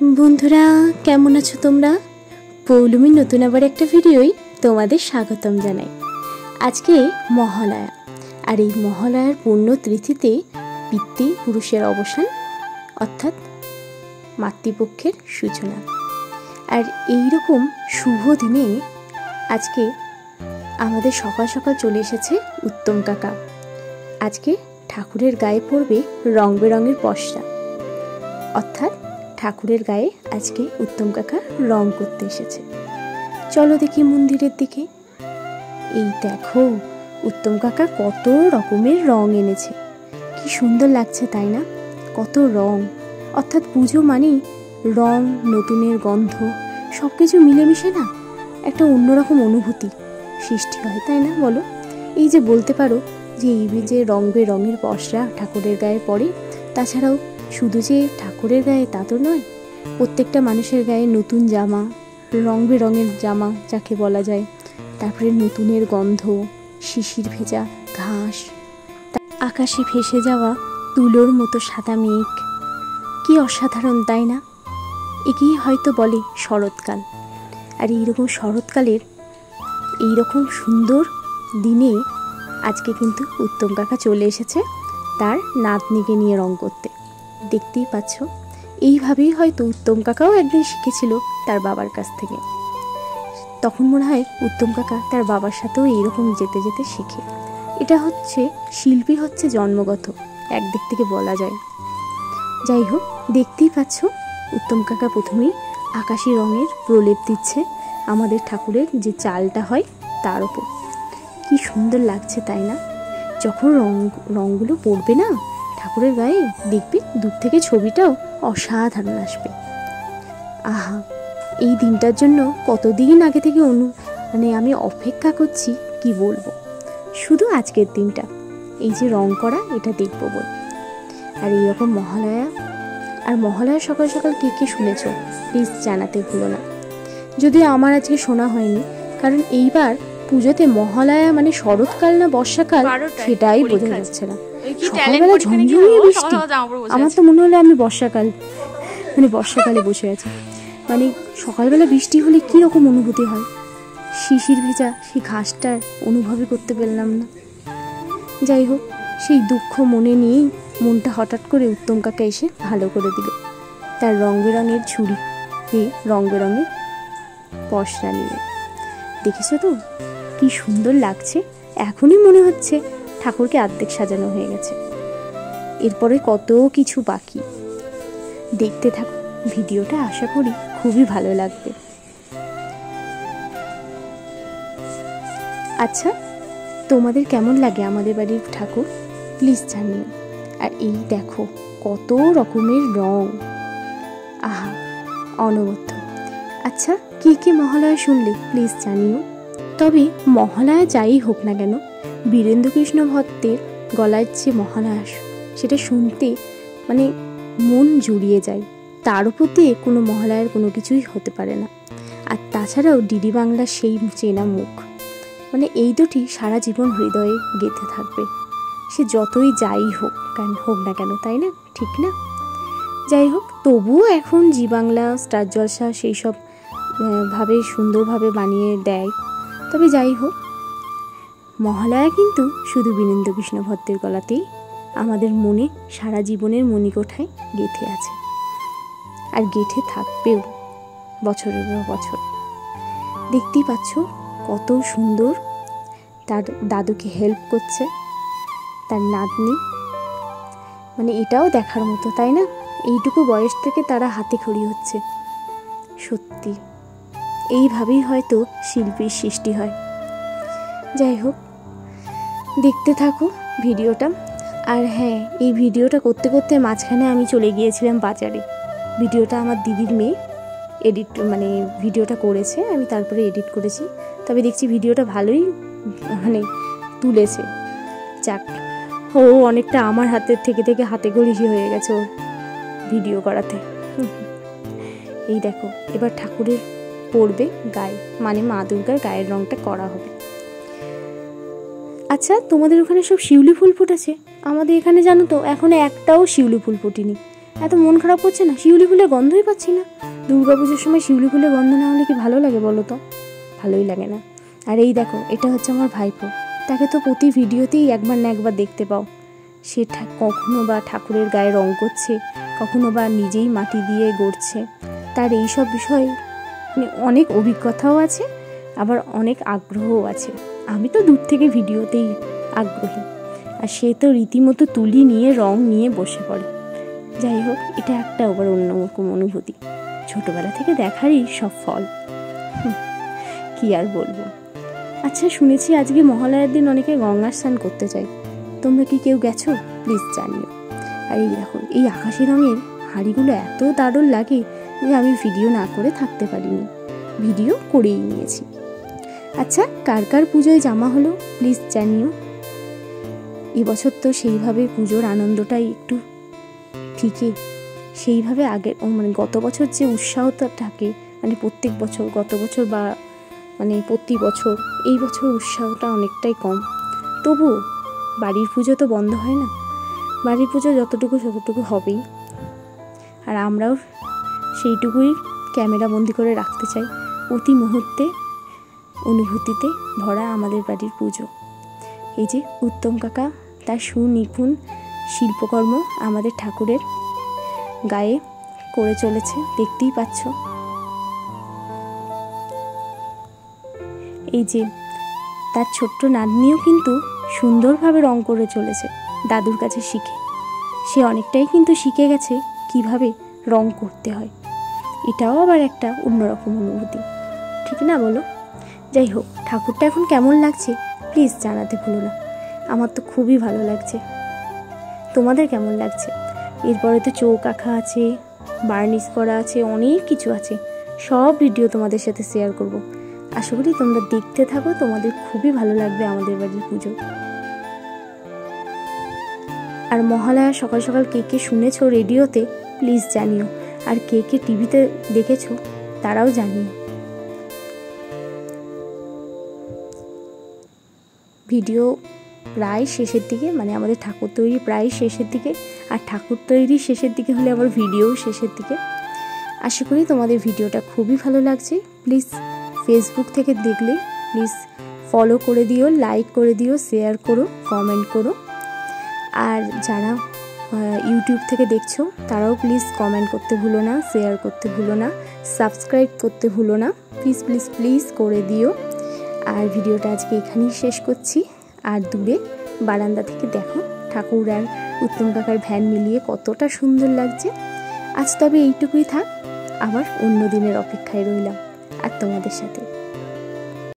বন্ধুরা কেমন আছো তোমরা? পৌলমীর নতুন আবার একটা ভিডিওই তোমাদের স্বাগতম জানাই। আজকে মহালয়া, আর এই মহালয়ার পূর্ণ তিথিতে পিতৃপুরুষের অবসান অর্থাৎ মাতৃপক্ষের সূচনা। আর এই রকম শুভ দিনে আজকে আমাদের সকাল সকাল চলে এসেছে উত্তম কাকা। আজকে ঠাকুরের গায়ে পড়বে রং বেরঙের পশরা, অর্থাৎ ঠাকুরের গায়ে আজকে উত্তম কাকা রং করতে এসেছে। চলো দেখি মন্দিরের দিকে। এই দেখো উত্তম কাকা কত রকমের রং এনেছে, কি সুন্দর লাগছে তাই না? কত রং, অর্থাৎ পুজো মানেই রং, নতুনের গন্ধ, সব কিছু মিলেমিশে না একটা অন্যরকম অনুভূতি সৃষ্টি হয়, তাই না বলো? এই যে বলতে পারো যে এই যে রং বেরঙের পশরা ঠাকুরের গায়ে পড়ে, তাছাড়াও শুধু যে ঠাকুরের গায়ে তা তো নয়, প্রত্যেকটা মানুষের গায়ে নতুন জামা, রং বেরঙের জামা যাকে বলা যায়, তারপরে নতুনের গন্ধ, শিশির ভেজা ঘাস, আকাশে ভেসে যাওয়া তুলোর মতো সাদা মেঘ, কি অসাধারণ তাই না? একেই হয়তো বলে শরৎকাল। আর এইরকম শরৎকালের এইরকম সুন্দর দিনে আজকে কিন্তু উত্তম কাকা চলে এসেছে তার নাতনিকে নিয়ে রং করতে। দেখতেই পাচ্ছ, এইভাবেই হয়তো উত্তম কাকাও একদিন শিখেছিল তার বাবার কাছ থেকে। তখন মনে হয় উত্তম কাকা তার বাবার সাথেও এইরকম যেতে যেতে শেখে। এটা হচ্ছে শিল্পী হচ্ছে জন্মগত, একদিক থেকে বলা যায়। যাই হোক, দেখতেই পাচ্ছ উত্তম কাকা প্রথমেই আকাশি রঙের প্রলেপ দিচ্ছে আমাদের ঠাকুরের যে চালটা হয় তার ওপর। কি সুন্দর লাগছে তাই না? যখন রঙগুলো পড়বে না ঠাকুরের গায়ে, দেখবে দূর থেকে ছবিটাও অসাধারণ আসবে। আহা, এই দিনটার জন্য কতদিন আগে থেকে আমি অপেক্ষা করছি, কি বলবো। শুধু আজকের দিনটা এই যে রং করা, এটা দেখবো বল। আর এইরকম মহালয়া, আর মহালয়া সকাল সকাল কে কে শুনেছ প্লিজ জানাতে ভুলো না। যদিও আমার আজকে শোনা হয়নি, কারণ এইবার পুজোতে মহালয়া মানে শরৎকাল না বর্ষাকাল সেটাই বোঝা যাচ্ছে না। সকালবেলা ঝমঝমিয়ে বৃষ্টি, আমার তো মনে হলো আমি বর্ষাকালে বসে আছি। মানে সকালবেলা বৃষ্টি হলে কীরকম অনুভূতি হয়, শিশির ভেজা সেই ঘাসটার অনুভবই করতে পারলাম না। যাই হোক, সেই দুঃখ মনে নিয়েই মনটা হঠাৎ করে উত্তম কাকা এসে ভালো করে দিল তার রং বেরঙের ঝুড়ি, রং বেরঙের পশরা নিয়ে। দেখেছো তো কি সুন্দর লাগছে? এখনই মনে হচ্ছে ঠাকুরকে অর্ধেক সাজানো হয়ে গেছে। এরপরে কত কিছু বাকি, দেখতে থাকো ভিডিওটা, আশা করি খুবই ভালো লাগবে। আচ্ছা, তোমাদের কেমন লাগে আমাদের বাড়ির ঠাকুর প্লিজ জানিও। আর এই দেখো কত রকমের রং, আহা অনবদ্য। আচ্ছা, কি কি মহালয়া শুনলে প্লিজ জানিও। তবে মহালয়া যাই হোক না কেন, বীরেন্দ্রকৃষ্ণ ভট্টের গলায় যে মহালয়া, সেটা শুনতে মানে মন জুড়িয়ে যায়। তার উপর দিয়ে কোনো মহালয়ার কোনো কিছুই হতে পারে না। আর তাছাড়াও ডিডি বাংলার সেই চেনা মুখ, মানে এই দুটি সারা জীবন হৃদয়ে গেঁথে থাকবে, সে যতই যাই হোক না কেন, তাই না? ঠিক না? যাই হোক, তবুও এখন জি বাংলা, স্টার জলসা সেই সব ভাবে সুন্দরভাবে বানিয়ে দেয়। তবে যাই হোক, মহালয়া কিন্তু শুধু বীরেন্দ্রকৃষ্ণ ভট্টের গলাতেই আমাদের মনে সারা জীবনের মণিকোঠায় গেঁথে আছে, আর গেঁথে থাকবেও বছরের পর বছর। দেখতেই পাচ্ছ কত সুন্দর তার দাদুকে হেল্প করছে তার নাতনি, মানে এটাও দেখার মতো তাই না? এইটুকু বয়স থেকে তারা হাতে খড়ি হচ্ছে। সত্যি এইভাবেই হয়তো শিল্পীর সৃষ্টি হয়। যাই হোক, দেখতে থাকো ভিডিওটা। আর হ্যাঁ, এই ভিডিওটা করতে করতে মাঝখানে আমি চলে গিয়েছিলাম বাজারে। ভিডিওটা আমার দিদির মেয়ে ভিডিওটা করেছে, আমি তারপরে এডিট করেছি। তবে দেখছি ভিডিওটা ভালোই তুলেছে। যাক, ও অনেকটা আমার হাতের থেকে হাতে গড়িয়ে হয়ে গেছে ওর ভিডিও করাতে। এই দেখো, এবার ঠাকুরের পড়বে গায়ে, মানে মা দুর্গার গায়ের রংটা করা হবে। আচ্ছা, তোমাদের ওখানে সব শিউলি ফুল ফুটেছে? আমাদের এখানে জানো তো এখনো একটাও শিউলি ফুল ফুটিনি। এত মন খারাপ করছে না? শিউলি ফুলের গন্ধই পাচ্ছি না। দুর্গাপুজোর সময় শিউলি ফুলের গন্ধ না হলে কি ভালো লাগে বলো তো? ভালোই লাগে না। আর এই দেখো, এটা হচ্ছে আমার ভাইপো। তাকে তো প্রতি ভিডিওতেই একবার না একবার দেখতে পাও। সে কখনো বা ঠাকুরের গায়ে রং করছে, কখনো বা নিজেই মাটি দিয়ে গড়ছে। তার এইসব বিষয়ে অনেক অভিজ্ঞতাও আছে, আবার অনেক আগ্রহও আছে। আমি তো দূর থেকে ভিডিওতেই আগ্রহী, আর সে তো রীতিমতো তুলি নিয়ে রং নিয়ে বসে পড়ে। যাই হোক, এটা একটা আবার অন্যরকম অনুভূতি। ছোটবেলা থেকে দেখারই সব ফল, কি আর বলবো। আচ্ছা, শুনেছি আজকে মহালয়ার দিন অনেকে গঙ্গা স্নান করতে চায়। তোমরা কি কেউ গেছো? প্লিজ জানিও। আর এই দেখো, এই আকাশি রঙের হাঁড়িগুলো এত দারুণ লাগে যে আমি ভিডিও না করে থাকতে পারিনি, ভিডিও করেই নিয়েছি। আচ্ছা, কার কার পুজোয় জামা হলো প্লিজ জানিও। এবছর তো সেইভাবে পুজোর আনন্দটাই একটু ফিকে। সেইভাবে আগে মানে গত বছর যে উৎসাহটা থাকে, মানে প্রত্যেক বছর, গত বছর বা মানে প্রতি বছর, এই বছর উৎসাহটা অনেকটাই কম। তবু বাড়ির পুজো তো বন্ধ হয় না, বাড়ির পুজো যতটুকু ততটুকু হবেই। আর আমরাও সেইটুকুই ক্যামেরা বন্দি করে রাখতে চাই। প্রতি মুহূর্তে অনুভূতিতে ভরা আমাদের বাড়ির পুজো। এই যে উত্তম কাকা তার সুনিপুণ শিল্পকর্ম আমাদের ঠাকুরের গায়ে করে চলেছে, দেখতেই পাচ্ছ। এই যে তার ছোট্ট নাতনিও কিন্তু সুন্দরভাবে রং করে চলেছে দাদুর কাছে শিখে। সে অনেকটাই কিন্তু শিখে গেছে কিভাবে রং করতে হয়। এটাও আবার একটা অন্যরকম অনুভূতি, ঠিক না বলো? যাই হোক, ঠাকুরটা এখন কেমন লাগছে প্লিজ জানাতে ভুলো না। আমার তো খুবই ভালো লাগছে। তোমাদের কেমন লাগছে? এরপরে তো চৌক আঁকা আছে, বার্নিশ করা আছে, অনেক কিছু আছে। সব ভিডিও তোমাদের সাথে শেয়ার করব। আশা করি তোমরা দেখতে থাকো, তোমাদের খুবই ভালো লাগবে আমাদের বাড়ির পুজো। আর মহালয়া সকাল সকাল কে কে শুনেছো রেডিওতে প্লিজ জানিও, আর কে কে টিভিতে দেখেছো তারাও জানিও। ভিডিও প্রায় শেষের দিকে, মানে আমাদের ঠাকুর তৈরি প্রায় শেষের দিকে, আর ঠাকুর তৈরি শেষের দিকে হলে আবার ভিডিও শেষের দিকে। আশা করি তোমাদের ভিডিওটা খুবই ভালো লাগছে। প্লিজ ফেসবুক থেকে দেখলে প্লিজ ফলো করে দিও, লাইক করে দিও, শেয়ার করো, কমেন্ট করো। আর যারা ইউটিউব থেকে দেখছো তারাও প্লিজ কমেন্ট করতে ভুলো না, শেয়ার করতে ভুলো না, সাবস্ক্রাইব করতে ভুলো না। প্লিজ প্লিজ প্লিজ করে দিও। আর ভিডিওটা আজকে এখানেই শেষ করছি। আর দূরে বারান্দা থেকে দেখো ঠাকুর আর উত্তম কাকার ভ্যান মিলিয়ে কতটা সুন্দর লাগছে। আজ তবে এইটুকুই থাক, আবার অন্য দিনের অপেক্ষায় রইলাম আর তোমাদের সাথে।